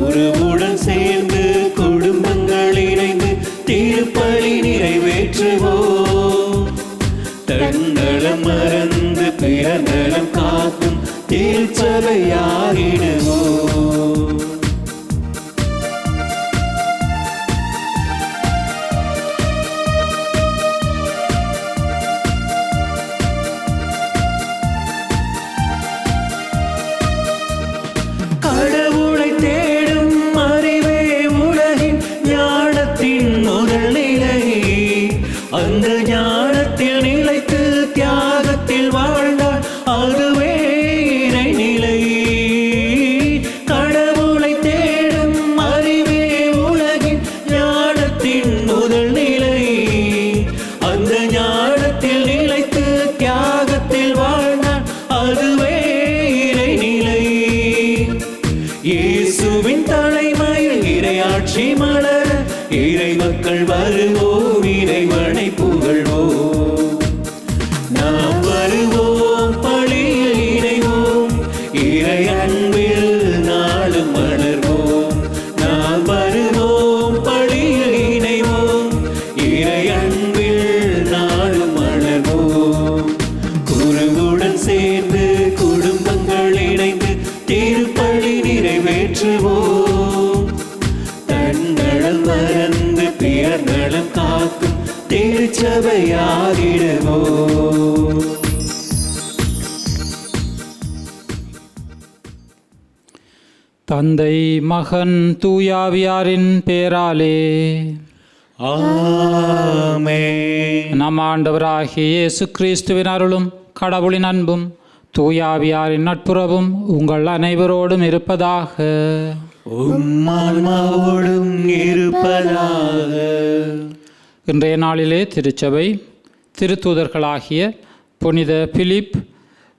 குருவுடன் சேர்ந்து குடும்பங்கள் இணைந்து திருப்பலி நிறைவேற்றுவோம். தன்னலம் மறந்து பிறர் நலம் காக்கும் திருச்சபையாகிடுவோம். கடவுளை தேடும் அறிவே உலகின் ஞானத்தின் முதல் நிலை. அந்த ஞானத்தில் நிலைத்து தியாகத்தில் வாழ்ந்தால் அதுவே இறைநிலை. கடவுளை தேடும் அறிவே உலகின் ஞானத்தின் முதல் நிலை. அந்த ஞானத்தில் நிலைத்து தியாகத்தில் வாழ்ந்தால் அதுவே இறைநிலை. இயேசுவின் தலைமையில் இறையாட்சி மலர இறை மக்கள் வருவோம், இறைவனை புகழ்வோம். நாம் வருவோம், பலியில் இணைவோம், இறை அன்பில் நாளும் மலர்வோம். நாம் வருவோம், பலியில் இணைவோம், இறை அன்பில் நாளும் மலர்வோம். குருவுடன் சேர்ந்து குடும்பங்கள் இணைந்து திருப்பலி நிறைவேற்றுவோம். தன்னலம் மறந்து பிறர் நலம் காக்கும் திருச்சபையாகிடுவோம். தந்தை மகன் தூயாவியாரின் பேராலே ஆமென். நம் ஆண்டவராகிய இயேசு கிறிஸ்துவின் அருளும் கடவுளின் அன்பும் தூயாவியாரின் நட்புறவும் உங்கள் அனைவரோடும் இருப்பதாக. உம்மான்மாவோடும் இருப்பதாக. இன்றைய நாளிலே திருச்சபை திருத்தூதர்களாகிய புனித பிலிப்,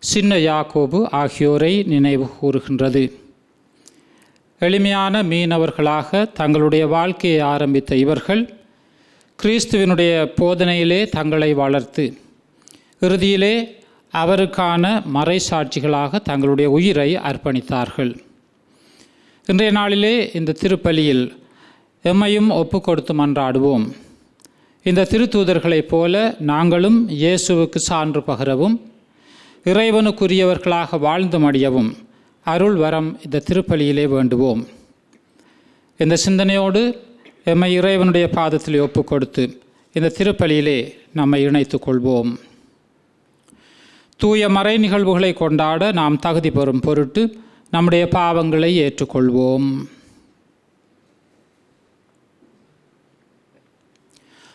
சின்ன யாக்கோபு ஆகியோரை நினைவு கூறுகின்றது. எளிமையான மீனவர்களாக தங்களுடைய வாழ்க்கையை ஆரம்பித்த இவர்கள் கிறிஸ்துவினுடைய போதனையிலே தங்களை வளர்த்து இறுதியிலே அவருக்கான மறைசாட்சிகளாக தங்களுடைய உயிரை அர்ப்பணித்தார்கள். இன்றைய நாளிலே இந்த திருப்பலியில் எம்மையும் ஒப்பு கொடுத்து மன்றாடுவோம். இந்த திருத்தூதர்களைப் போல நாங்களும் இயேசுவுக்கு சான்று பகரவும் இறைவனுக்குரியவர்களாக வாழ்ந்து மடியவும் அருள் வரம் இந்த திருப்பலியிலே வேண்டுவோம். இந்த சிந்தனையோடு எம்மை இறைவனுடைய பாதத்தில் ஒப்பு கொடுத்து இந்த திருப்பலியிலே நம்மை இணைத்து கொள்வோம். தூய மறை நிகழ்வுகளை கொண்டாட நாம் தகுதி பெறும் பொருட்டு நம்முடைய பாவங்களை ஏற்றுக்கொள்வோம்.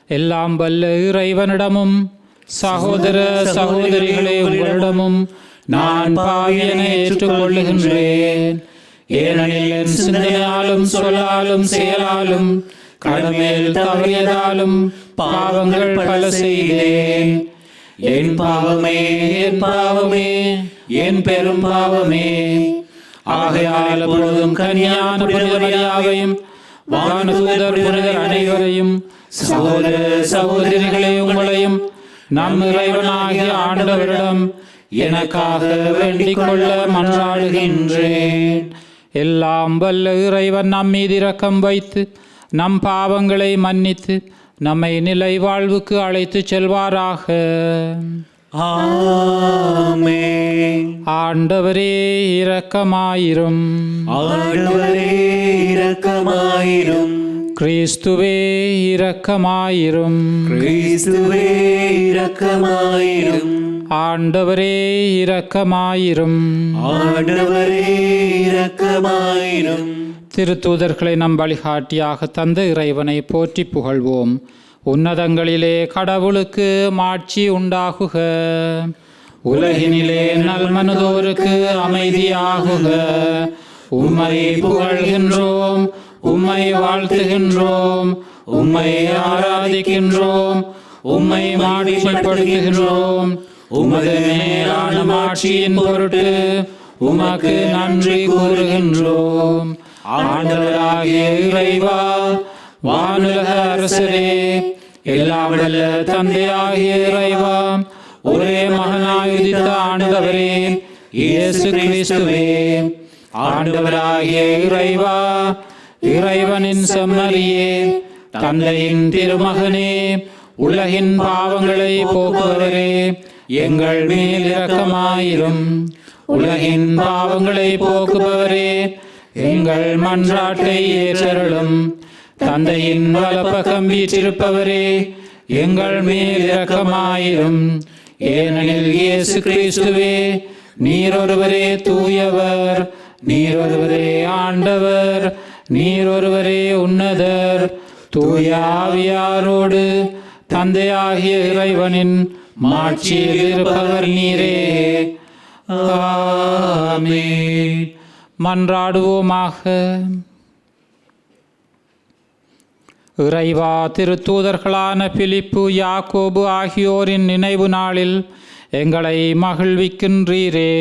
எல்லாம் வல்ல இறைவனிடமும் சகோதர சகோதரிகளே உங்களிடமும் நான் பாவியனை ஏற்றுக்கொள்ளுகின்றேன். ஏனெனில் என் சிந்தனையாலும் சொல்லாலும் செயலாலும் கடமையில் தவறியதாலும் பாவங்கள் பல செய்தேன். என் பாவமே, என் பாவமே, என் பெரும் பாவமே. ஆகையால் எப்பொழுதும் கன்னியான புனித மரியாவையும் வானதூதர் புனிதர் அனைவரையும் சகோதர சகோதரிகளே உங்களையும் நம் இறைவனாகிய ஆண்டவரிடம் எனக்காக வேண்டிக் கொள்ள மன்றாடுகின்றேன். எல்லாம் வல்ல இறைவன் நம் மீது இரக்கம் வைத்து நம் பாவங்களை மன்னித்து நம்மை நிலை வாழ்வுக்கு அழைத்து செல்வாராக. ஆமென். ஆண்டவரே இரக்கமாயிரும். ஆண்டவரே இரக்கமாயிரும். கிறிஸ்துவே இரக்கமாயிரும். கிறிஸ்துவே இரக்கமாயிரும். ஆண்டவரே இரக்கமாயிரும். ஆண்டவரே இரக்கமாயிரும். திருத்தூதர்களை நம் வழிகாட்டியாக தந்த இறைவனை போற்றி புகழ்வோம். உன்னதங்களிலே கடவுளுக்கு மாட்சி உண்டாகுக. உலகினிலே நல்மனதோருக்கு அமைதியாகுக. உம்மை புகழ்கின்றோம், உம்மை வாழ்த்துகின்றோம், உம்மை ஆராதிக்கின்றோம், உம்மை மாட்சிப்படுத்துகின்றோம். உமது மேலான மாட்சியின் பொருட்டு உமக்கு நன்றி கூறுகின்றோம். ஆண்டவராகிய இறைவா, வானுலக அரசரே, எல்லாம் வல்ல தந்தையாகிய இறைவா, ஒரே மகனாய் உதித்த ஆண்டவரே இயேசு கிறிஸ்துவே, ஆண்டவராகிய இறைவா, இறைவனின் செம்மறியே, தந்தையின் திருமகனே, உலகின் பாவங்களை போக்குபவரே, எங்கள் மேல் இரக்கமாயிரும். உலகின் பாவங்களை போக்குபவரே, எங்கள் மன்றாட்டை ஏற்றருளும். தந்தையின் வலப்பக்கம் வீற்றிருப்பவரே, எங்கள் மேல் இரக்கமாயிரும். ஏனெனில் இயேசு கிறிஸ்துவே, நீர் ஒருவரே தூயவர், நீர் ஒருவரே ஆண்டவர், நீர் ஒருவரே உன்னதர். தூய ஆவியாரோடு தந்தையாகிய இறைவனின் மாட்சியில் இருப்பவர் நீரே. ஆமென். மன்றாடுவோமாக. இறைவா, திருத்தூதர்களான பிலிப்பு, யாக்கோபு ஆகியோரின் நினைவு நாளில் எங்களை மகிழ்விக்கின்றீரே.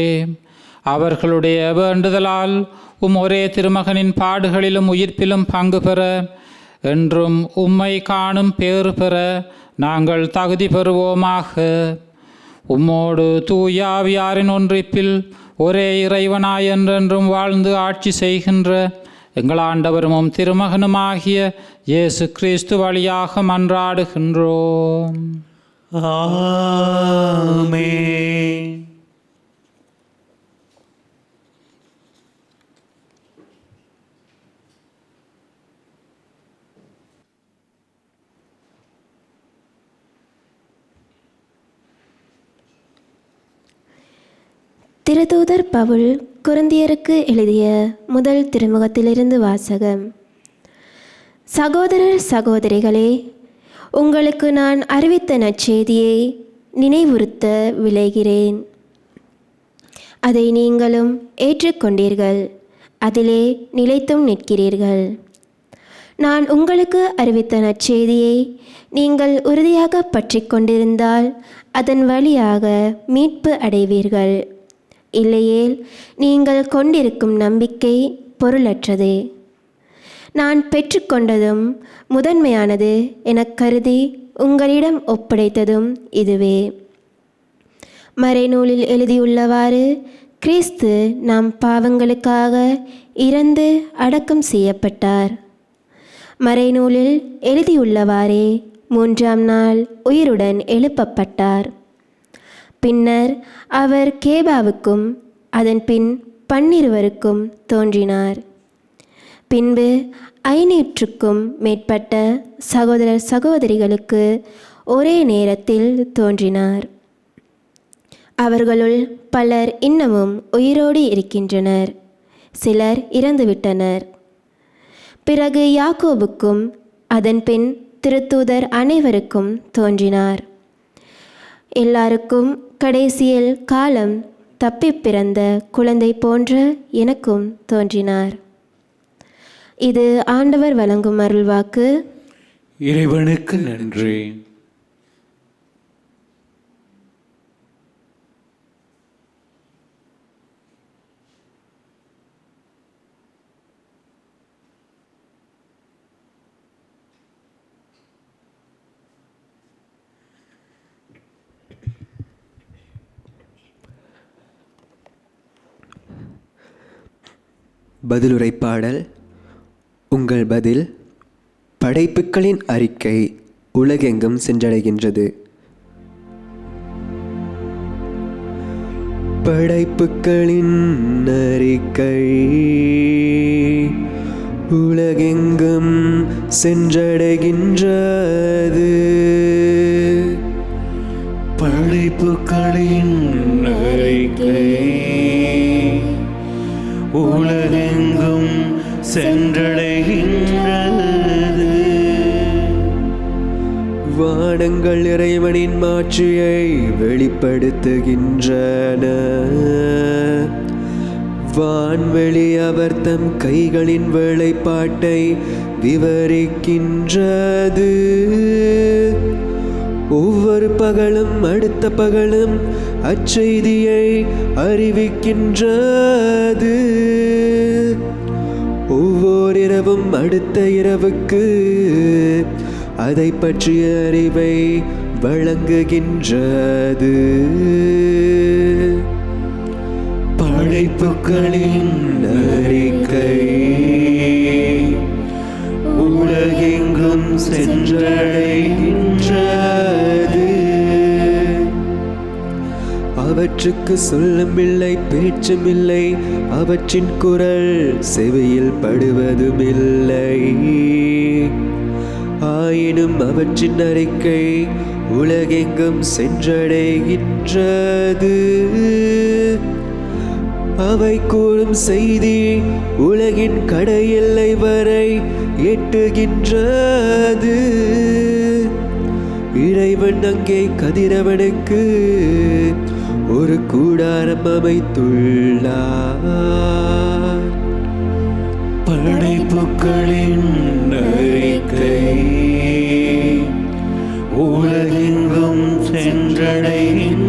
அவர்களுடைய வேண்டுதலால் ஒரே திருமகனின் பாடுகளிலும் உயிர்ப்பிலும் பங்கு பெற, என்றும் உம்மை காணும் பேறு பெற நாங்கள் தகுதி பெறுவோமாக. உம்மோடு தூயாவியாரின் ஒன்றிப்பில் ஒரே இறைவனாய் என்றென்றும் வாழ்ந்து ஆட்சி செய்கின்ற எங்கள் ஆண்டவரும் திருமகனுமாகிய இயேசு கிறிஸ்து வழியாக மன்றாடுகின்றோம். ஆமென். திருத்தூதர் பவுல் கொரிந்தியருக்கு எழுதிய முதல் திருமுகத்திலிருந்து வாசகம். சகோதரர் சகோதரிகளே, உங்களுக்கு நான் அறிவித்த நற்செய்தியை நினைவுறுத்த விளைகிறேன். அதை நீங்களும் ஏற்றுக்கொண்டீர்கள், அதிலே நிலைத்தும் நிற்கிறீர்கள். நான் உங்களுக்கு அறிவித்த நற்செய்தியை நீங்கள் உறுதியாக பற்றி கொண்டிருந்தால் அதன் வழியாக மீட்பு அடைவீர்கள். இல்லையேல் நீங்கள் கொண்டிருக்கும் நம்பிக்கை பொருளற்றதே. நான் பெற்றுக்கொண்டதும் முதன்மையானது எனக் கருதி உங்களிடம் ஒப்படைத்ததும் இதுவே. மறைநூலில் எழுதியுள்ளவாறு கிறிஸ்து நம் பாவங்களுக்காக இறந்து அடக்கம் செய்யப்பட்டார். மறைநூலில் எழுதியுள்ளவாறே 3ஆம் நாள் உயிருடன் எழுப்பப்பட்டார். பின்னர் அவர் கேபாவுக்கும் அதன் பின் 12 தோன்றினார். பின்பு 500க்கும் மேற்பட்ட சகோதரர் சகோதரிகளுக்கு ஒரே நேரத்தில் தோன்றினார். அவர்களுள் பலர் இன்னமும் உயிரோடு இருக்கின்றனர், சிலர் இறந்துவிட்டனர். பிறகு யாக்கோபுக்கும் அதன் பின் திருத்தூதர் அனைவருக்கும் தோன்றினார். எல்லாருக்கும் கடைசியில் காலம் தப்பி பிறந்த குழந்தை போன்ற எனக்கும் தோன்றினார். இது ஆண்டவர் வழங்கும் அருள்வாக்கு. இறைவனுக்கு நன்றி. பதிலுரை பாடல். உங்கள் பதில். படைப்புகளின் அறிக்கை உலகெங்கும் சென்றடைகின்றது. படைப்புகளின் அறிக்கை உலகெங்கும் சென்றடைகின்றது. படைப்புகளின் அறிக்கை உலகெங்கும் சென்றடைகின்றது. வானங்கள் இறைவனின் மாட்சியை வெளிப்படுத்துகின்றன. வான்வெளி அவர் தம் கைகளின் வேலைப்பாட்டை விவரிக்கின்றது. ஒவ்வொரு பகலும் அடுத்த பகலும் அச்செய்தியை அறிவிக்கின்றது. ஒவ்வொரு இரவும் அடுத்த இரவுக்கு அதை பற்றிய அறிவை வழங்குகின்றது. படைப்புகளின் அறிக்கை உலகெங்கும் சென்றடைகின்றது. அவற்றுக்கு சொல்லமில்லை, பேச்சுமில்லை, அவற்றின் குரல் செவியில் படுவதுமில்லை. ஆயினும் அவற்றின் அறிக்கை உலகெங்கும் சென்றடைகின்றது. அவை கூறும் செய்தி உலகின் கடை எல்லை வரை எட்டுகின்றது. இறைவன் அங்கே கதிரவனுக்கு ஒரு கூடாரம் அமைத்துள்ளார். படைப்புகளின் அறிக்கை உலகெங்கும் சென்றடைகின்றது.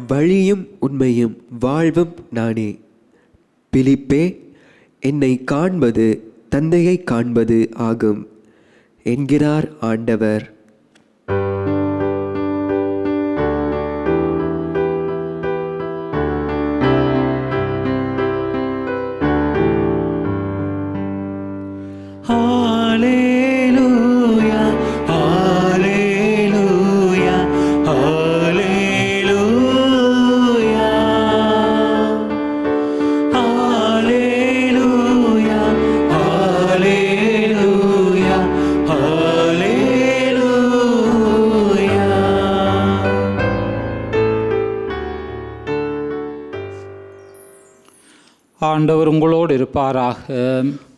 வழியும் உண்மையும் வாழ்வும் நானே. பிலிப்பே, என்னை காண்பது தந்தையை காண்பது ஆகும் என்கிறார் ஆண்டவர். ஆண்டவர் உங்களோடு இருப்பாராக.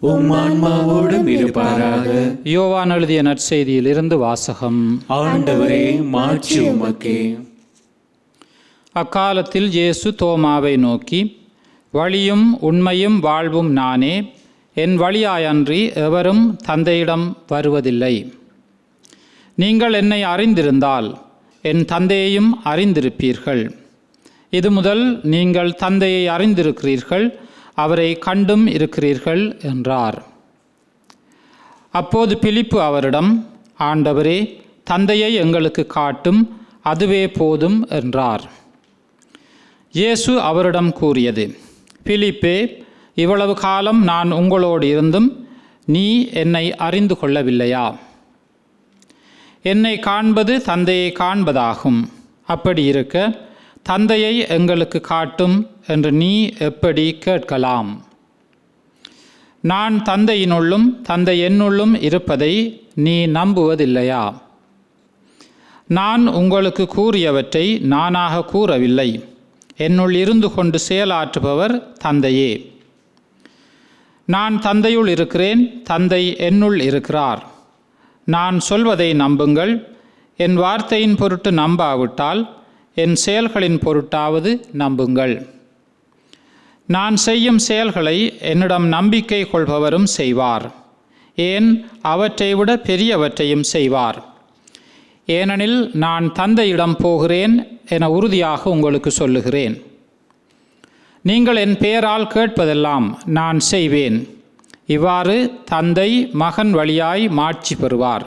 உம் ஆன்மாவோடும் இருப்பாராக. யோவான் எழுதிய நற்செய்தியில் இருந்து வாசகம். ஆண்டவரே, மாட்சி உமக்கே. அக்காலத்தில் இயேசு தோமாவை நோக்கி, வழியும் உண்மையும் வாழ்வும் நானே, என் வழியாயன்றி எவரும் தந்தையிடம் வருவதில்லை. நீங்கள் என்னை அறிந்திருந்தால் என் தந்தையையும் அறிந்திருப்பீர்கள். இது முதல் நீங்கள் தந்தையை அறிந்திருக்கிறீர்கள், அவரை கண்டும் இருக்கிறீர்கள் என்றார். அப்போது பிலிப்பு அவரிடம், ஆண்டவரே, தந்தையை எங்களுக்கு காட்டும், அதுவே போதும் என்றார். இயேசு அவரிடம் கூறியது, பிலிப்பே, இவ்வளவு காலம் நான் உங்களோடு இருந்தும் நீ என்னை அறிந்து கொள்ளவில்லையா? என்னை காண்பது தந்தையை காண்பதாகும். அப்படி இருக்க தந்தையை எங்களுக்கு காட்டும் என்று நீ எப்படி கேட்கலாம்? நான் தந்தையினுள்ளும் தந்தை என்னுள்ளும் இருப்பதை நீ நம்புவதில்லையா? நான் உங்களுக்கு கூறியவற்றை நானாக கூறவில்லை, என்னுள் இருந்து கொண்டு செயலாற்றுபவர் தந்தையே. நான் தந்தையுள் இருக்கிறேன், தந்தை என்னுள் இருக்கிறார். நான் சொல்வதை நம்புங்கள். என் வார்த்தையின் பொருட்டு நம்பாவிட்டால் என் செயல்களின் பொருட்டாவது நம்புங்கள். நான் செய்யும் செயல்களை என்னிடம் நம்பிக்கை கொள்பவரும் செய்வார். ஏன், அவற்றை விட பெரியவற்றையும் செய்வார். ஏனெனில் நான் தந்தையிடம் போகிறேன் என உறுதியாக உங்களுக்கு சொல்லுகிறேன். நீங்கள் என் பெயரால் கேட்பதெல்லாம் நான் செய்வேன். இவ்வாறு தந்தை மகன் வழியாய் மாட்சி பெறுவார்.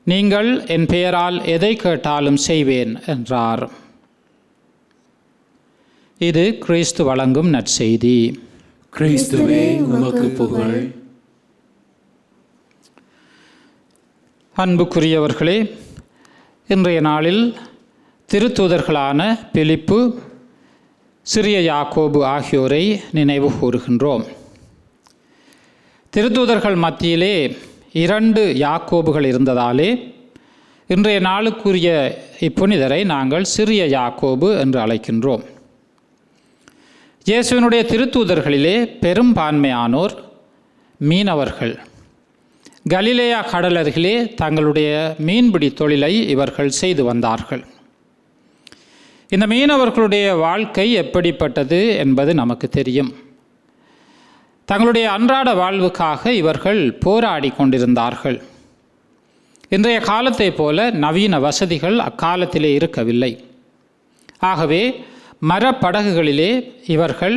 நீங்கள் என் பெயரால் எதை கேட்டாலும் செய்வேன் என்றார். இது கிறிஸ்து வழங்கும் நற்செய்தி. கிறிஸ்துவே, உமக்கு புகழ். அன்புக்குரியவர்களே, இன்றைய நாளில் திருத்தூதர்களான பிலிப்பு, சிறிய யாக்கோபு ஆகியோரை நினைவு கூறுகின்றோம். திருத்தூதர்கள் மத்தியிலே 2 யாக்கோபுகள் இருந்ததாலே இன்றைய நாளுக்குரிய இப்புனிதரை நாங்கள் சிறிய யாக்கோபு என்று அழைக்கின்றோம். இயேசுவினுடைய திருத்தூதர்களிலே பெரும்பான்மையானோர் மீனவர்கள். கலிலேயா கடல் அருகிலே தங்களுடைய மீன்பிடி தொழிலை இவர்கள் செய்து வந்தார்கள். இந்த மீனவர்களுடைய வாழ்க்கை எப்படிப்பட்டது என்பது நமக்கு தெரியும். தங்களுடைய அன்றாட வாழ்வுக்காக இவர்கள் போராடி கொண்டிருந்தார்கள். இன்றைய காலத்தை போல நவீன வசதிகள் அக்காலத்திலே இருக்கவில்லை. ஆகவே மரப்படகுகளிலே இவர்கள்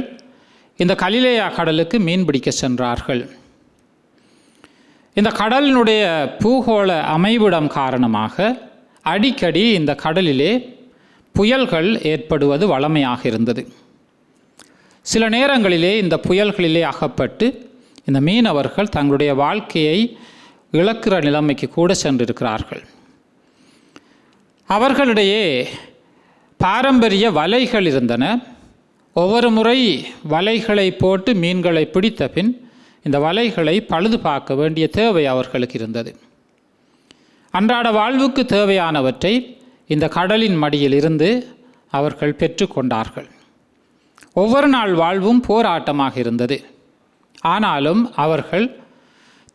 இந்த கலிலேயா கடலுக்கு மீன்பிடிக்க சென்றார்கள். இந்த கடலினுடைய பூகோள அமைவிடம் காரணமாக அடிக்கடி இந்த கடலிலே புயல்கள் ஏற்படுவது வழமையாக இருந்தது. சில நேரங்களிலே இந்த புயல்களிலே அகப்பட்டு இந்த மீனவர்கள் தங்களுடைய வாழ்க்கையை இழக்கிற நிலைமைக்கு கூட சென்றிருக்கிறார்கள். அவர்களிடையே பாரம்பரிய வலைகள் இருந்தன. ஒவ்வொரு முறை வலைகளை போட்டு மீன்களை பிடித்த பின் இந்த வலைகளை பழுது பார்க்க வேண்டிய தேவை அவர்களுக்கு இருந்தது. அன்றாட வாழ்வுக்கு தேவையானவற்றை இந்த கடலின் மடியில் இருந்து அவர்கள் பெற்றுக்கொண்டார்கள். ஒவ்வொரு நாள் வாழ்வும் போராட்டமாக இருந்தது. ஆனாலும் அவர்கள்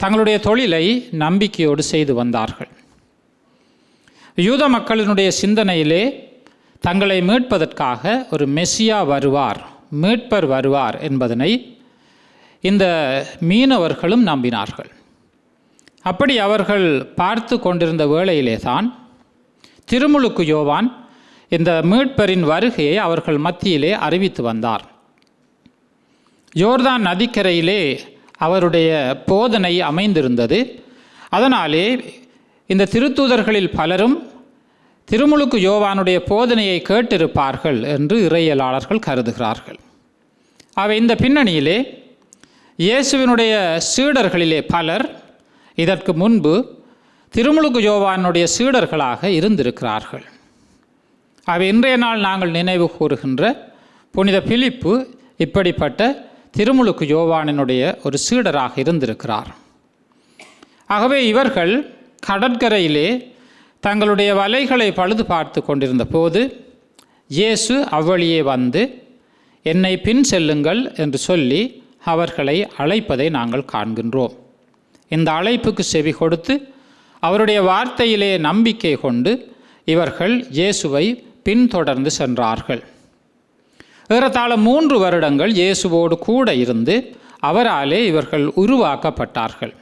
தங்களுடைய தொழிலை நம்பிக்கையோடு செய்து வந்தார்கள். யூத மக்களினுடைய சிந்தனையிலே தங்களை மீட்பதற்காக ஒரு மெசியா வருவார், மீட்பர் வருவார் என்பதனை இந்த மீனவர்களும் நம்பினார்கள். அப்படி அவர்கள் பார்த்து கொண்டிருந்த வேளையிலே தான் திருமுழுக்கு யோவான் இந்த மீட்பரின் வருகையை அவர்கள் மத்தியிலே அறிவித்து வந்தார். யோர்தான் நதிக்கரையிலே அவருடைய போதனை அமைந்திருந்தது. அதனாலே இந்த திருத்தூதர்களில் பலரும் திருமுழுக்கு யோவானுடைய போதனையை கேட்டிருப்பார்கள் என்று இறையியலாளர்கள் கருதுகிறார்கள். அவை இந்த பின்னணியிலே இயேசுவினுடைய சீடர்களிலே பலர் இதற்கு முன்பு திருமுழுக்கு யோவானுடைய சீடர்களாக இருந்திருக்கிறார்கள். அவை இன்றைய நாள் நாங்கள் நினைவு கூறுகின்ற புனித பிலிப்பு இப்படிப்பட்ட திருமுழுக்கு யோவானினுடைய ஒரு சீடராக இருந்திருக்கிறார். ஆகவே இவர்கள் கடற்கரையிலே தங்களுடைய வலைகளை பழுது பார்த்து கொண்டிருந்த போது இயேசு அவ்வழியே வந்து என்னை பின் செல்லுங்கள் என்று சொல்லி அவர்களை அழைப்பதை நாங்கள் காண்கின்றோம். இந்த அழைப்புக்கு செவி கொடுத்து அவருடைய வார்த்தையிலே நம்பிக்கை கொண்டு இவர்கள் இயேசுவை பின்தொடர்ந்து சென்றார்கள். ஏறத்தாழ 3 வருடங்கள் இயேசுவோடு கூட இருந்து அவராலே இவர்கள் உருவாக்கப்பட்டார்கள்.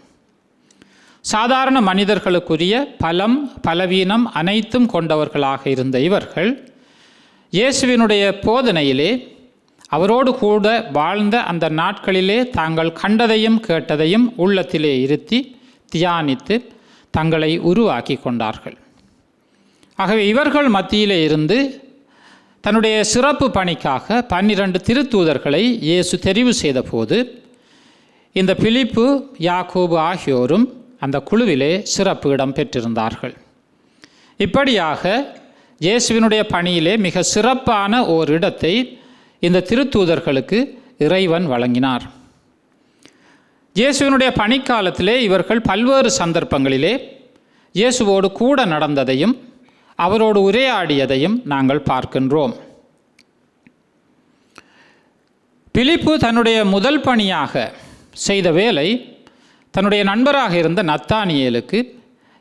சாதாரண மனிதர்களுக்குரிய பலம் பலவீனம் அனைத்தும் கொண்டவர்களாக இருந்த இவர்கள் இயேசுவினுடைய போதனையிலே அவரோடு கூட வாழ்ந்த அந்த நாட்களிலே தாங்கள் கண்டதையும் கேட்டதையும் உள்ளத்திலே இருத்தி தியானித்து தங்களை உருவாக்கி கொண்டார்கள். ஆகவே இவர்கள் மத்தியிலே இருந்து தன்னுடைய சிறப்பு பணிக்காக 12 திருத்தூதர்களை இயேசு தெரிவு செய்த போது இந்த பிலிப்பு யாக்கோபு ஆகியோரும் அந்த குழுவிலே சிறப்பு இடம் பெற்றிருந்தார்கள். இப்படியாக இயேசுவினுடைய பணியிலே மிக சிறப்பான ஓர் இடத்தை இந்த திருத்தூதர்களுக்கு இறைவன் வழங்கினார். இயேசுவினுடைய பணிக்காலத்திலே இவர்கள் பல்வேறு சந்தர்ப்பங்களிலே இயேசுவோடு கூட நடந்ததையும் அவரோடு உரையாடியதையும் நாங்கள் பார்க்கின்றோம். பிலிப்பு தன்னுடைய முதல் பணியாக செய்த வேலை தன்னுடைய நண்பராக இருந்த நத்தானியேலுக்கு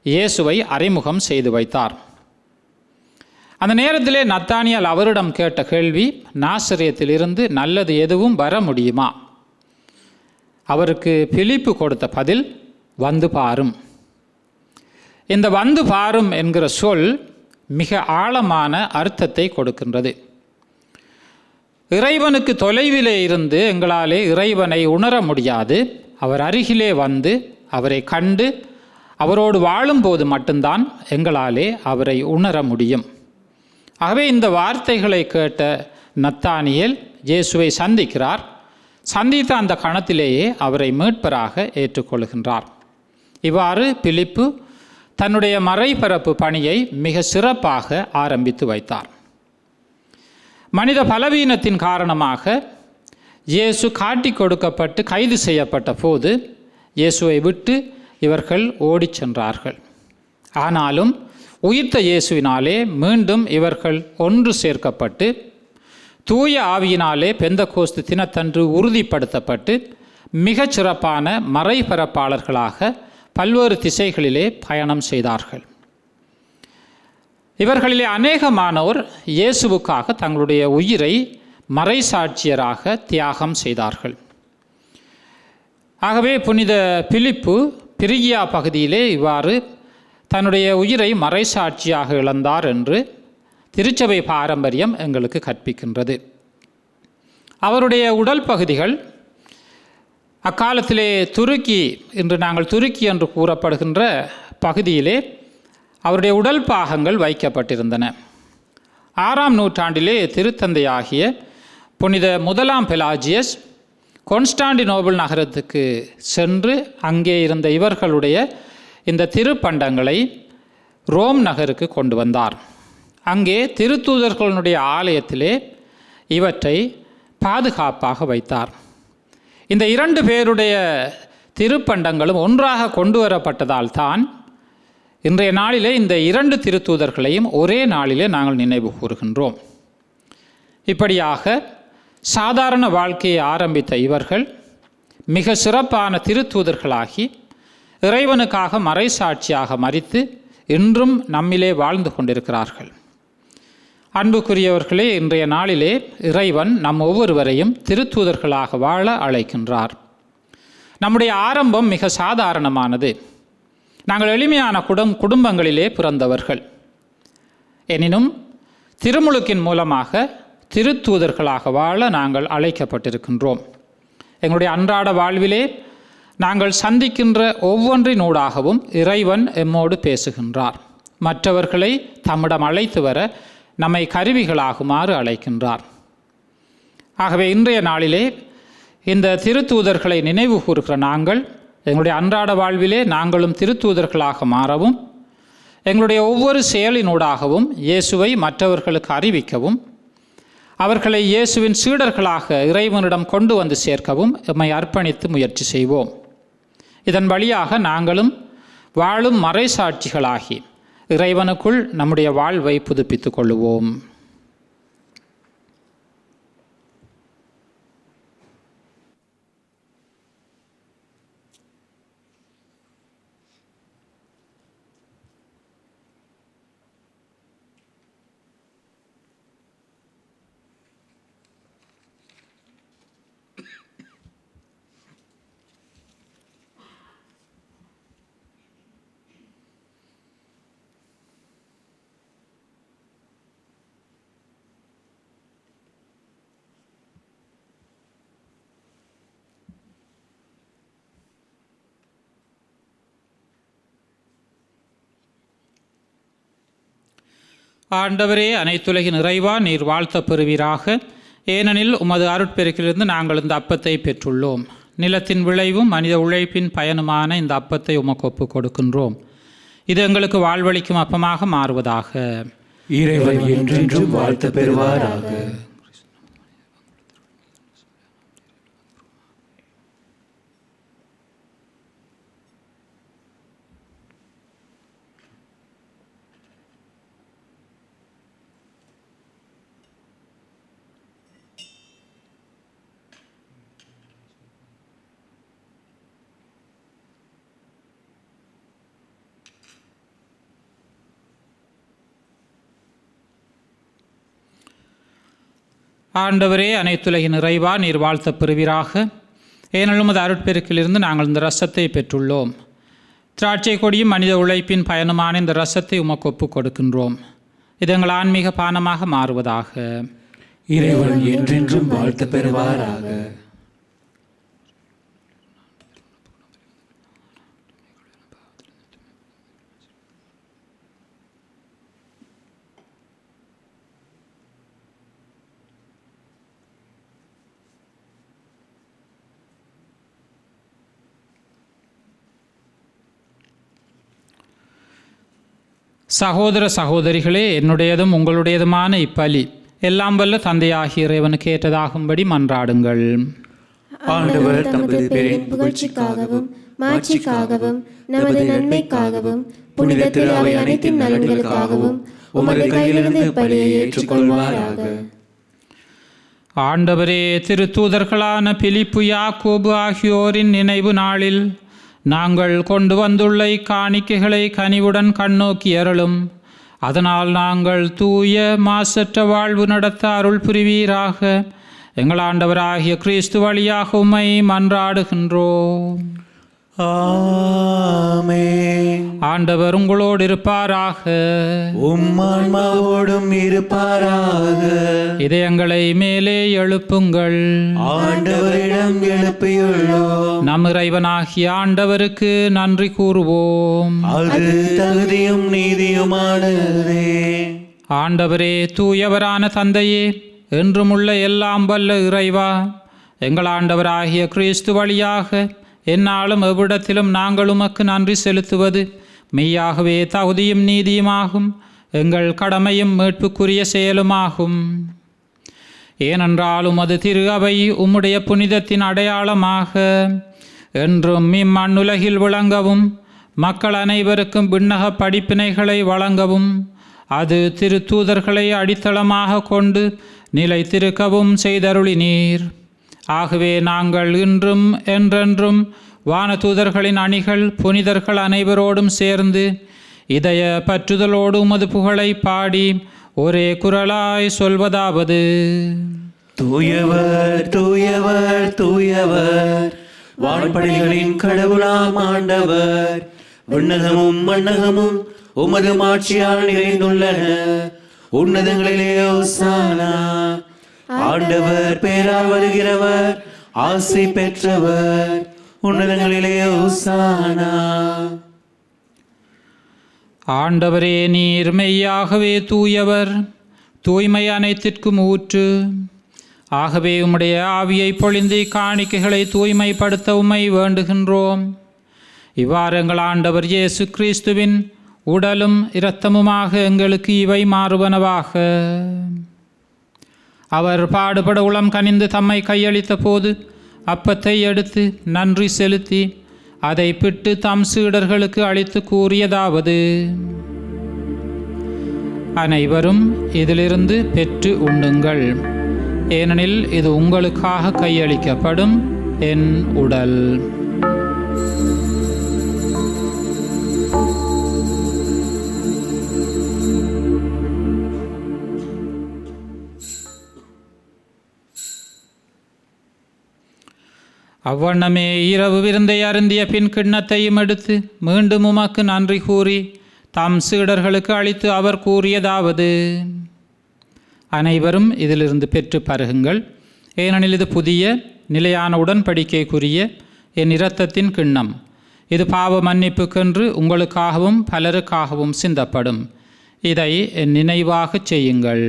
இயேசுவை அறிமுகம் செய்து வைத்தார். அந்த நேரத்திலே நத்தானியேல் அவரிடம் கேட்ட கேள்வி, நாசரேத்திலிருந்து நல்லது எதுவும் வர முடியுமா? அவருக்கு பிலிப்பு கொடுத்த பதில், வந்து பாரும். இந்த வந்து பாரும் என்கிற சொல் மிக ஆழமான அர்த்தத்தை கொடுக்கின்றது. இறைவனுக்கு தொலைவிலே இருந்து எங்களாலே இறைவனை உணர முடியாது. அவர் அருகிலே வந்து அவரை கண்டு அவரோடு வாழும்போது மட்டும்தான் எங்களாலே அவரை உணர முடியும். ஆகவே இந்த வார்த்தைகளை கேட்ட நத்தானியேல் இயேசுவை சந்திக்கிறார். சந்தித்த அந்த கணத்திலேயே அவரை மீட்பராக ஏற்றுக்கொள்கின்றார். இவ்வாறு பிலிப்பு தன்னுடைய மறைபரப்பு பணியை மிக சிறப்பாக ஆரம்பித்து வைத்தார். மனித பலவீனத்தின் காரணமாக இயேசு காட்டி கொடுக்கப்பட்டு கைது செய்யப்பட்ட போது இயேசுவை விட்டு இவர்கள் ஓடிச் சென்றார்கள். ஆனாலும் உயிர்த்த இயேசுவினாலே மீண்டும் இவர்கள் ஒன்று சேர்க்கப்பட்டு தூய ஆவியினாலே பெந்தகோஸ்து தினத்தன்று உறுதிப்படுத்தப்பட்டு மிகச் சிறப்பான மறைபரப்பாளர்களாக பல்வேறு திசைகளிலே பயணம் செய்தார்கள். இவர்களிலே அநேகமானோர் இயேசுவுக்காக தங்களுடைய உயிரை மறைசாட்சியராக தியாகம் செய்தார்கள். ஆகவே புனித பிலிப்பு பிரிகியா பகுதியிலே இவ்வாறு தன்னுடைய உயிரை மறைசாட்சியாக இழந்தார் என்று திருச்சபை பாரம்பரியம் எங்களுக்கு கற்பிக்கின்றது. அவருடைய உடல் பகுதிகள் அக்காலத்திலே துருக்கி, இன்று நாங்கள் துருக்கி என்று கூறப்படுகின்ற பகுதியிலே அவருடைய உடல் பாகங்கள் வைக்கப்பட்டிருந்தன. 6ஆம் நூற்றாண்டிலே திருத்தந்தையாகிய புனித 1ஆம் பெலாஜியஸ் கொன்ஸ்டாண்டினோபிள் நகரத்துக்கு சென்று அங்கே இருந்த இவர்களுடைய இந்த திருப்பண்டங்களை ரோம் நகருக்கு கொண்டு வந்தார். அங்கே திருத்தூதர்களுடைய ஆலயத்திலே இவற்றை பாதுகாப்பாக வைத்தார். இந்த 2 பேருடைய திருப்பண்டங்களும் ஒன்றாக கொண்டு வரப்பட்டதால் தான் இன்றைய நாளிலே இந்த 2 திருத்தூதர்களையும் ஒரே நாளிலே நாங்கள் நினைவு கூறுகின்றோம். இப்படியாக சாதாரண வாழ்க்கையை ஆரம்பித்த இவர்கள் மிக சிறப்பான திருத்தூதர்களாகி இறைவனுக்காக மறைசாட்சியாக மரித்து இன்றும் நம்மிலே வாழ்ந்து கொண்டிருக்கிறார்கள். அன்புக்குரியவர்களே, இன்றைய நாளிலே இறைவன் நம் ஒவ்வொருவரையும் திருத்தூதர்களாக வாழ அழைக்கின்றார். நம்முடைய ஆரம்பம் மிக சாதாரணமானது. நாங்கள் எளிமையான குடும்பங்களிலே பிறந்தவர்கள். எனினும் திருமுழுக்கின் மூலமாக திருத்தூதர்களாக வாழ நாங்கள் அழைக்கப்பட்டிருக்கின்றோம். எங்களுடைய அன்றாட வாழ்விலே நாங்கள் சந்திக்கின்ற ஒவ்வொன்றினூடாகவும் இறைவன் எம்மோடு பேசுகின்றார். மற்றவர்களை தம்மிடம் அழைத்து வர நம்மை கருவிகளாகுமாறு அழைக்கின்றார். ஆகவே இன்றைய நாளிலே இந்த திருத்தூதர்களை நினைவு கூறுகிற நாங்கள் எங்களுடைய அன்றாட வாழ்விலே நாங்களும் திருத்தூதர்களாக மாறவும், எங்களுடைய ஒவ்வொரு செயலினூடாகவும் இயேசுவை மற்றவர்களுக்கு அறிவிக்கவும், அவர்களை இயேசுவின் சீடர்களாக இறைவனிடம் கொண்டு வந்து சேர்க்கவும் எம்மை அர்ப்பணித்து முயற்சி செய்வோம். இதன் வழியாக நாங்களும் வாழும் மறைசாட்சிகளாகி இறைவனுக்குள் நம்முடைய வாழ்வை புதுப்பித்துக் கொள்ளுவோம். ஆண்டவரே, அனைத்துலகின் இறைவா, நீர் வாழ்த்த பெறுவீராக. ஏனெனில் உமது அருட்பெருக்கிலிருந்து நாங்கள் இந்த அப்பத்தை பெற்றுள்ளோம். நிலத்தின் விளைவும் மனித உழைப்பின் பயனுமான இந்த அப்பத்தை உமக்கு ஒப்புக் கொடுக்கின்றோம். இது எங்களுக்கு வாழ்வளிக்கும் அப்பமாக மாறுவதாக. இறைவன் என்றென்றும் வாழ்த்த பெறுவாராக. ஆண்டவரே, அனைத்துலகின் இறைவா, நீர் வாழ்த்த பெறுவீராக. ஏனெனில் உமது அருட்பெருக்கிலிருந்து நாங்கள் இந்த ரசத்தை பெற்றுள்ளோம். திராட்சை கொடியும் மனித உழைப்பின் பயனுமான இந்த ரசத்தை உமக்கு ஒப்புக் கொடுக்கின்றோம். இது எங்கள் ஆன்மீக பானமாக மாறுவதாக. இறைவன் என்றென்றும் வாழ்த்த பெறுவாராக. சகோதர சகோதரிகளே, என்னுடையதும் உங்களுடையதுமான இப்பலி எல்லாம் வல்ல தந்தையாகிய இறைவனுக்கு ஏற்றதாகும்படி மன்றாடுங்கள். ஆண்டவர் தமது பேரின் புகழ்ச்சிக்காகவும் மாட்சிக்காகவும் நமது நன்மைக்காகவும் புனித திரு அவை அனைத்தின் நலன்களுக்காகவும் உமது கையிலிருந்து பலியை ஏற்றுக்கொள்வாராக. ஆண்டவரே, திருத்தூதர்களான பிலிப்பு, யாக்கோபு ஆகியோரின் நினைவு நாளில் நாங்கள் கொண்டு வந்துள்ள இக்காணிக்கைகளை கனிவுடன் கண்ணோக்கி அருளும். அதனால் நாங்கள் தூய மாசற்ற வாழ்வு நடத்த அருள் புரிவீராக. எங்கள் ஆண்டவராகிய கிறிஸ்து வழியாக உம்மை மன்றாடுகின்றோம். ஆமென். ஆண்டவர் உங்களோடு இருப்பாராக. உம்மான்மாவோடும் இருப்பாராக. இதயங்களை மேலே எழுப்புங்கள். ஆண்டவரிடம் எழுப்பியுள்ளோம். நம் இறைவனாகிய ஆண்டவருக்கு நன்றி கூறுவோம். அது தகுதியும் நீதியுமானதே. ஆண்டவரே, தூயவரான தந்தையே, என்றுமுள்ள எல்லாம் வல்ல இறைவா, எங்கள் ஆண்டவராகிய கிறிஸ்து வழியாக எந்நாளும் எவ்விடத்திலும் நாங்கள் உமக்கு நன்றி செலுத்துவது மெய்யாகவே தகுதியும் நீதியுமாகும், எங்கள் கடமையும் மீட்புக்குரிய செயலுமாகும். ஏனென்றால் உமது திரு அவை உம்முடைய புனிதத்தின் அடையாளமாக என்றும் இம்மண்ணுலகில் விளங்கவும், மக்கள் அனைவருக்கும் விண்ணக படிப்பினைகளை வழங்கவும், அது திரு தூதர்களை அடித்தளமாக கொண்டு நிலைத்திருக்கவும் செய்தருளினீர். ஆகவே நாங்கள் இன்றும் என்றென்றும் வானதூதர்களின் அணிகள் புனிதர்கள் அனைவரோடும் சேர்ந்து இதய பற்றுதலோடு உமது புகழை பாடி ஒரே குரலாய் சொல்வதாவது: தூயவர் தூயவர் தூயவர், வான்படைகளின் கடவுளாம் ஆண்டவர். விண்ணகமும் மண்ணகமும் உமது மாட்சியால் நிறைந்துள்ளன. உன்னதங்களிலே ஓசானா. ஆண்டவர் பேரால் வருகிறவர் ஆசி பெற்றவர். உன்னதங்களிலே ஓசானா. ஆண்டவரே, நீர் மெய்யாகவே தூயவர், தூய்மை அனைத்திற்கும் ஊற்று. ஆகவே உம்முடைய ஆவியை பொழிந்து காணிக்கைகளை தூய்மைப்படுத்த உம்மை வேண்டுகின்றோம். இவ்வாறு எங்கள் ஆண்டவர் இயேசு கிறிஸ்துவின் உடலும் இரத்தமுமாக எங்களுக்கு இவை மாறுவனவாக. அவர் பாடுபட உளம் கனிந்து தம்மை கையளித்த போது அப்பத்தை எடுத்து நன்றி செலுத்தி அதை பிட்டு தம் சீடர்களுக்கு அளித்து கூறியதாவது: அனைவரும் இதிலிருந்து பெற்று உண்ணுங்கள், ஏனெனில் இது உங்களுக்காக கையளிக்கப்படும் என் உடல். அவ்வண்ணமே இரவு விருந்தை அருந்திய பின் கிண்ணத்தையும் எடுத்து மீண்டும் உமக்கு நன்றி கூறி தம் சீடர்களுக்கு அளித்து அவர் கூறியதாவது: அனைவரும் இதிலிருந்து பெற்று பருகுங்கள், ஏனெனில் இது புதிய நிலையான உடன்படிக்கைக்குரிய என் இரத்தத்தின் கிண்ணம். இது பாவ மன்னிப்புக்கென்று உங்களுக்காகவும் பலருக்காகவும் சிந்தப்படும். இதை என் நினைவாகச் செய்யுங்கள்.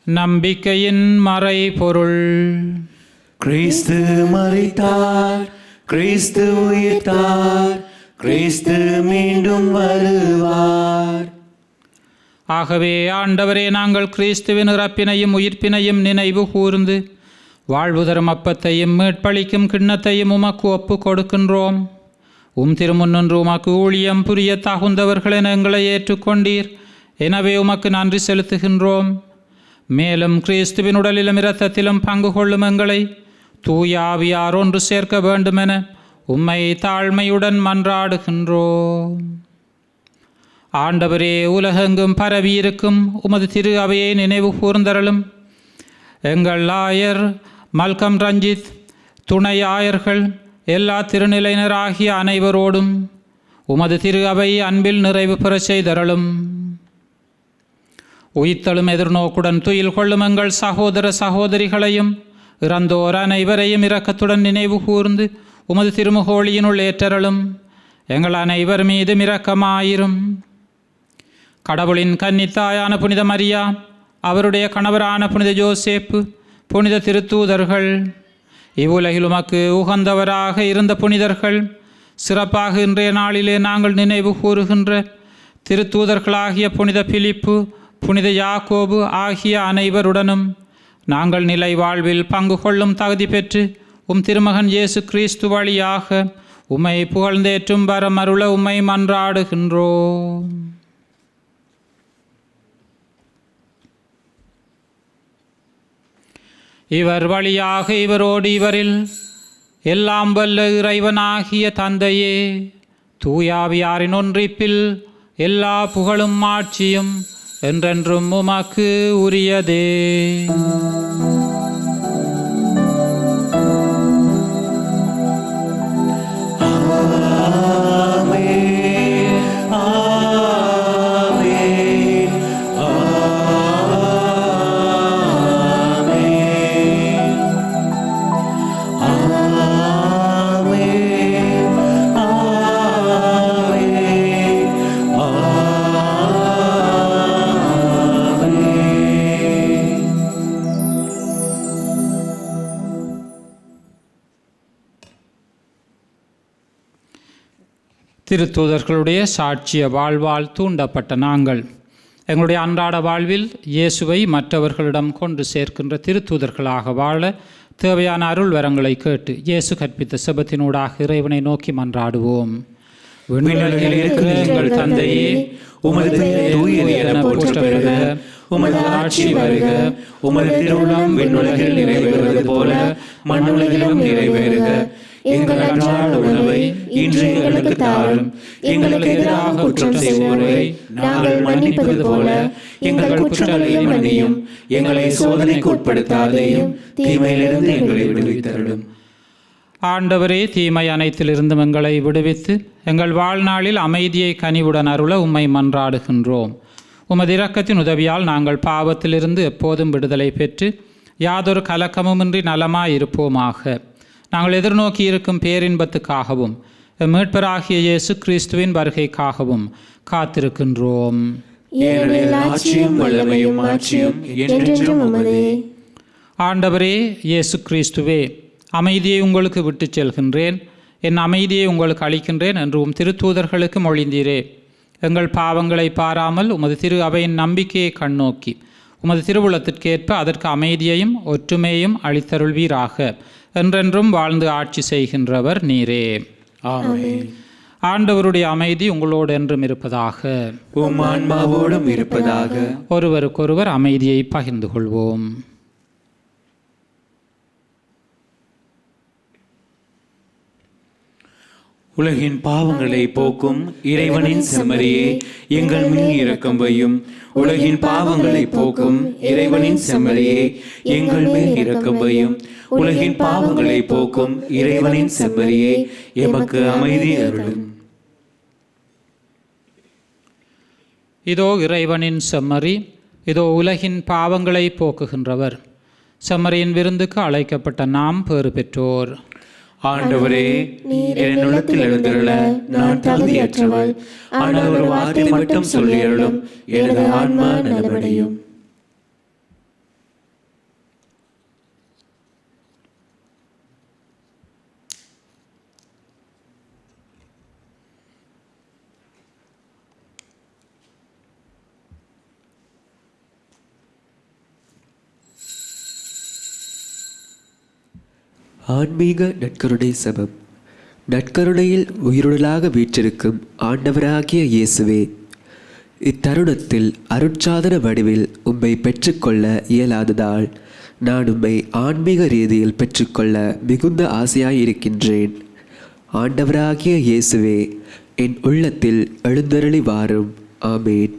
நம்பிக்கையின் மறைபொருள். கிறிஸ்து மரித்தார், கிறிஸ்து உயிர்த்தார், கிறிஸ்து மீண்டும் வருவார். ஆகவே ஆண்டவரே, நாங்கள் கிறிஸ்துவின் இறப்பினையும் உயிர்ப்பினையும் நினைவு கூர்ந்து வாழ்வு தரும் அப்பத்தையும் மீட்பளிக்கும் கிண்ணத்தையும் உமக்கு ஒப்பு கொடுக்கின்றோம். திருமுன்னின்று உமக்கு ஊழியம் புரிய தகுந்தவர்களென எங்களை ஏற்றுக்கொண்டீர். எனவே உமக்கு நன்றி செலுத்துகின்றோம். மேலும் கிறிஸ்துவின் உடலிலும் இரத்தத்திலும் பங்கு கொள்ளும் எங்களை தூய ஆவியார் ஒன்று சேர்க்க வேண்டுமென உம்மை தாழ்மையுடன் மன்றாடுகின்றோம். ஆண்டவரே, உலகெங்கும் பரவியிருக்கும் உமது திரு அவையை நினைவு கூர்ந்தருளும். எங்கள் ஆயர் மல்கம் ரஞ்சித், துணை ஆயர்கள், எல்லா திருநிலையினராகிய அனைவரோடும் உமது திரு அவை அன்பில் நிறைவு பெறச் செய்தருளும். உயிர்த்தலும் எதிர்நோக்குடன் துயில் கொள்ளும் எங்கள் சகோதர சகோதரிகளையும் இறந்தோர் அனைவரையும் இரக்கத்துடன் நினைவு கூர்ந்து உமது திருமுகோழியினுள் ஏற்றருளும். எங்கள் அனைவர் மீதும் இரக்கமாயிரும். கடவுளின் கன்னித்தாயான புனித மரியா, அவருடைய கணவரான புனித ஜோசேப்பு, புனித திருத்தூதர்கள், இவ்வுலகில் உமக்கு உகந்தவராக இருந்த புனிதர்கள், சிறப்பாக இன்றைய நாளிலே நாங்கள் நினைவு கூறுகின்ற திருத்தூதர்களாகிய புனித பிலிப்பு, புனித யாக்கோபு ஆகிய அனைவருடனும் நாங்கள் நிலை வாழ்வில் பங்கு கொள்ளும் தகுதி பெற்று திருமகன் இயேசு கிறிஸ்து வழியாக உம்மை புகழ்ந்தேற்றும் வரமருள உம்மை மன்றாடுகின்றோம். இவர் வழியாக இவரோடு இவரில் எல்லாம் வல்ல இறைவனாகிய தந்தையே, தூயாவியாரின் ஒன்றிப்பில் எல்லா புகழும் ஆட்சியும் என்றென்றும் உமக்கு உரியதே. திருத்தூதர்களுடைய சாட்சிய வாழ்வால் தூண்டப்பட்ட நாங்கள் எங்களுடைய அன்றாட வாழ்வில் இயேசுவை மற்றவர்களிடம் கொண்டு சேர்க்கின்ற திருத்தூதர்களாக வாழ தேவையான அருள் வரங்களை கேட்டு இயேசு கற்பித்த செபத்தினூடாக இறைவனை நோக்கி மன்றாடுவோம். விண்ணுலகில் இருக்கிற எங்கள் தந்தையே, உமது பெயர் தூயது என போற்ற பெறுக. உமது ஆட்சி வருக. உமது திருவுளம் விண்ணுலகில் நிறைவேறுவது போல மண்ணுலகிலும் நிறைவேறுக. எங்கள் அன்றாட உணவை இன்று எங்களுக்கு தாரும். எங்களுக்கு எதிராக குற்றம் செய்வோரை நாங்கள் மன்னிப்பது போல எங்கள் குற்றங்களை மன்னியும். எங்களை சோதனைக்கு உட்படுத்தாதேயும், தீமையிலிருந்து எங்களை விடுவித்தருளும். ஆண்டவரே, தீமை அனைத்திலிருந்தும் எங்களை விடுவித்து எங்கள் வாழ்நாளில் அமைதியை கனிவுடன் அருள உம்மை மன்றாடுகின்றோம். உமது இரக்கத்தின் உதவியால் நாங்கள் பாவத்திலிருந்து எப்போதும் விடுதலை பெற்று யாதொரு கலக்கமுமின்றி நலமாயிருப்போமாக. நாங்கள் எதிர்நோக்கி இருக்கும் பேரின்பத்துக்காகவும் மீட்பராகிய இயேசு கிறிஸ்துவின் வருகைக்காகவும் காத்திருக்கின்றோம். ஆண்டவரே இயேசு கிறிஸ்துவே, அமைதியை உங்களுக்கு விட்டு செல்கின்றேன், என் அமைதியை உங்களுக்கு அளிக்கின்றேன் என்று திருத்தூதர்களுக்கு மொழிந்தீரே. எங்கள் பாவங்களை பாராமல் உமது திரு அவையின் நம்பிக்கையை கண்ணோக்கி உமது திருவுளத்திற்கேற்ப அதற்கு அமைதியையும் ஒற்றுமையையும் அளித்தருள்வீராக. என்றென்றும் வாழ்ந்து ஆட்சி செய்கின்றவர் நீரே. ஆமென். ஆண்டவருடைய அமைதி உங்களோடு என்றும் இருப்பதாக. உம் ஆன்மாவோடும் இருப்பதாக. ஒருவருக்கொருவர் அமைதியை பகிர்ந்து கொள்வோம். உலகின் பாவங்களை போக்கும் இறைவனின் செம்மறியே, எங்கள் மீது இரக்கம் வையும். உலகின் பாவங்களை போக்கும் இறைவனின் செம்மறியே, எங்கள் மேல் இரக்கம் வையும். உலகின் பாவங்களை போக்கும் இறைவனின் செம்மறியே, எமக்கு அமைதி அருளும். இதோ இறைவனின் செம்மறி, இதோ உலகின் பாவங்களை போக்குகின்றவர். செம்மறியின் விருந்துக்கு அழைக்கப்பட்ட நாம் பேறு பெற்றோர். ஆண்டவரே, என் உள்ளத்தில் எழுந்தருள நான் தகுதியற்றவள். ஆனால் ஒரு வார்த்தை மட்டும் சொல்லியருளும், எனது ஆன்மா நலமடையும். ஆன்மீக நற்கருணை சபம். நற்கருணையில் உயிருடலாக வீற்றிருக்கும் ஆண்டவராகிய இயேசுவே, இத்தருணத்தில் அருட்சாதன வடிவில் உம்மை பெற்றுக்கொள்ள இயலாததால் நான் உம்மை ஆன்மீக ரீதியில் பெற்றுக்கொள்ள மிகுந்த ஆசையாயிருக்கின்றேன். ஆண்டவராகிய இயேசுவே, என் உள்ளத்தில் எழுந்தருளி வாரும். ஆமேன்.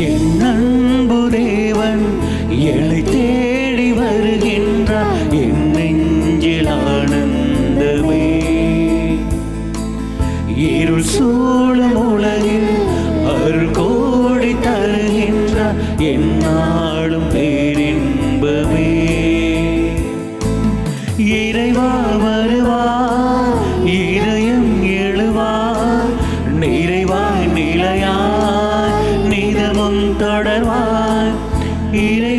என் அன்பு தேவன் என்னை தேடி வருகின்றார், என் நெஞ்சில் ஆனந்தமே. இருள் சூழும் உலகில் அருள் கோடி தருகின்றார், என் நாளும் பேரின்பமே. இறைவா வருவார், இதயம் எழுவார், நிறைவாய் நிலையாய் நிதமும் தொடர்வாய். இறை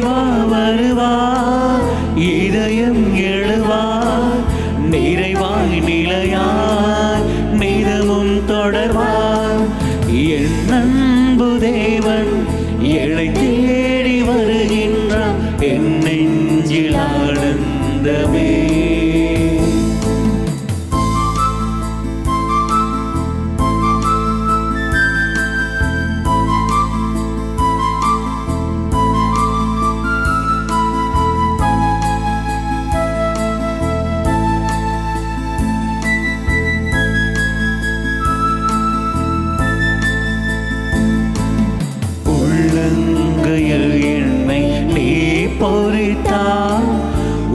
பொறித்தார்,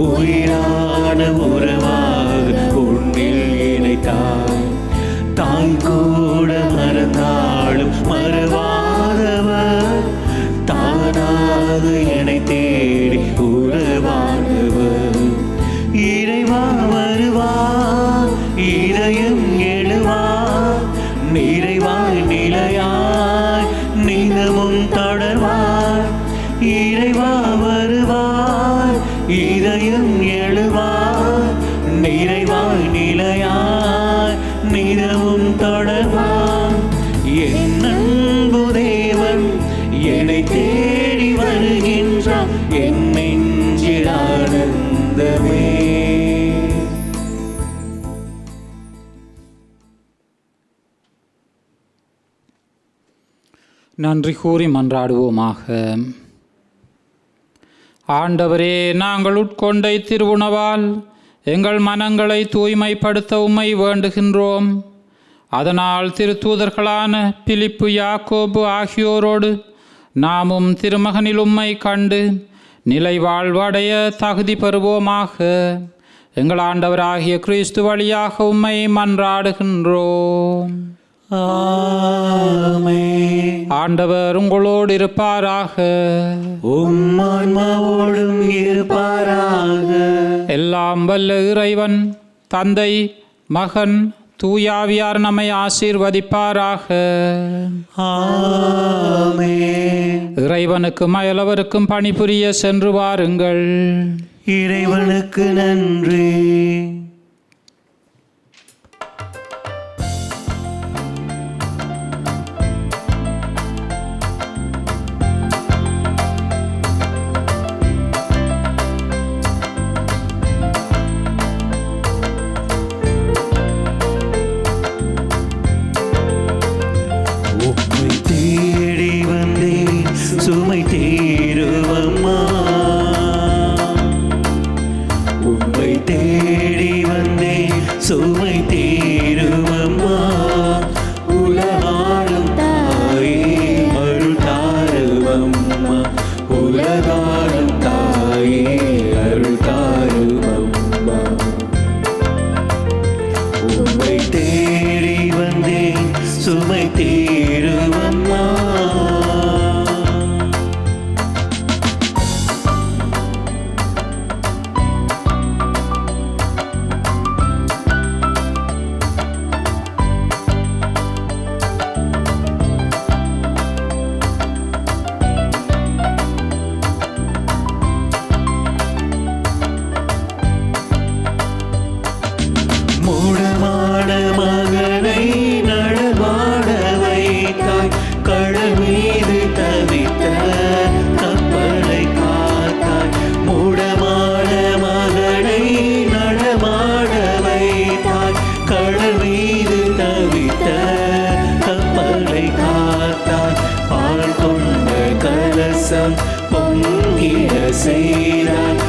உயிரான உறவாக உன்னில் இணைத்தார். தாய் கூட மறந்தாலும் மறவாதவர், தானாக என்னை தேடி உறவானவர். இறைவா வருவார், இதயம் எழுவார், நிறைவாய் நிலையாய் நிதமும் தொடர்வார். இறைவா வருவார், இதயம் எழுவார், நிறைவாய் நிலையாய் நிதமும் தொடர்வார். என் அன்பு தேவன் என்னை தேடி வருகின்றார், என் நெஞ்சில் ஆனந்தமே. நன்றி கூறி மன்றாடுவோமாக. ஆண்டவரே, நாங்கள் உட்கொண்ட திருவுணவால் எங்கள் மனங்களை தூய்மைப்படுத்த உம்மை வேண்டுகின்றோம். அதனால் திருத்தூதர்களான பிலிப்பு, யாக்கோபு ஆகியோரோடு நாமும் திருமகனில் உம்மை கண்டு நிலை வாழ்வடைய தகுதி பெறுவோமாக. எங்கள் ஆண்டவராகிய கிறிஸ்து வழியாக உம்மை மன்றாடுகின்றோம். ஆமென். ஆண்டவர் உங்களோடு இருப்பாராக. உம் ஆன்மாவோடும் இருப்பாராக. எல்லாம் வல்ல இறைவன் தந்தை, மகன், தூயாவியார் நம்மை ஆசீர்வதிப்பாராக. ஆமென். இறைவனுக்கு மயலவருக்கும் பணிபுரிய சென்று வாருங்கள். இறைவனுக்கு நன்றி. உம்மை தேடி வந்தேன், சுமை தீருவம்மா. உம்மை தேடி வந்தேன், சுமை தீருவம்மா. உலகாளும் தாயே அருள் தாருவம்மா. உலகாளும் தாயே அருள் தாருவம்மா. உம்மை தேடி வந்தேன், சுமை தீருவம்மா. மூடமான மகனை நடமாட வைத்தாய், கடல் மீது தவித்த கப்பலை காத்தாய். மூடமான மகனை நடமாட வைத்தாய், கடல் மீது தவித்த கப்பலை காத்தாய். பால் கொண்ட கலசம் பொங்கிட செய்தாய்,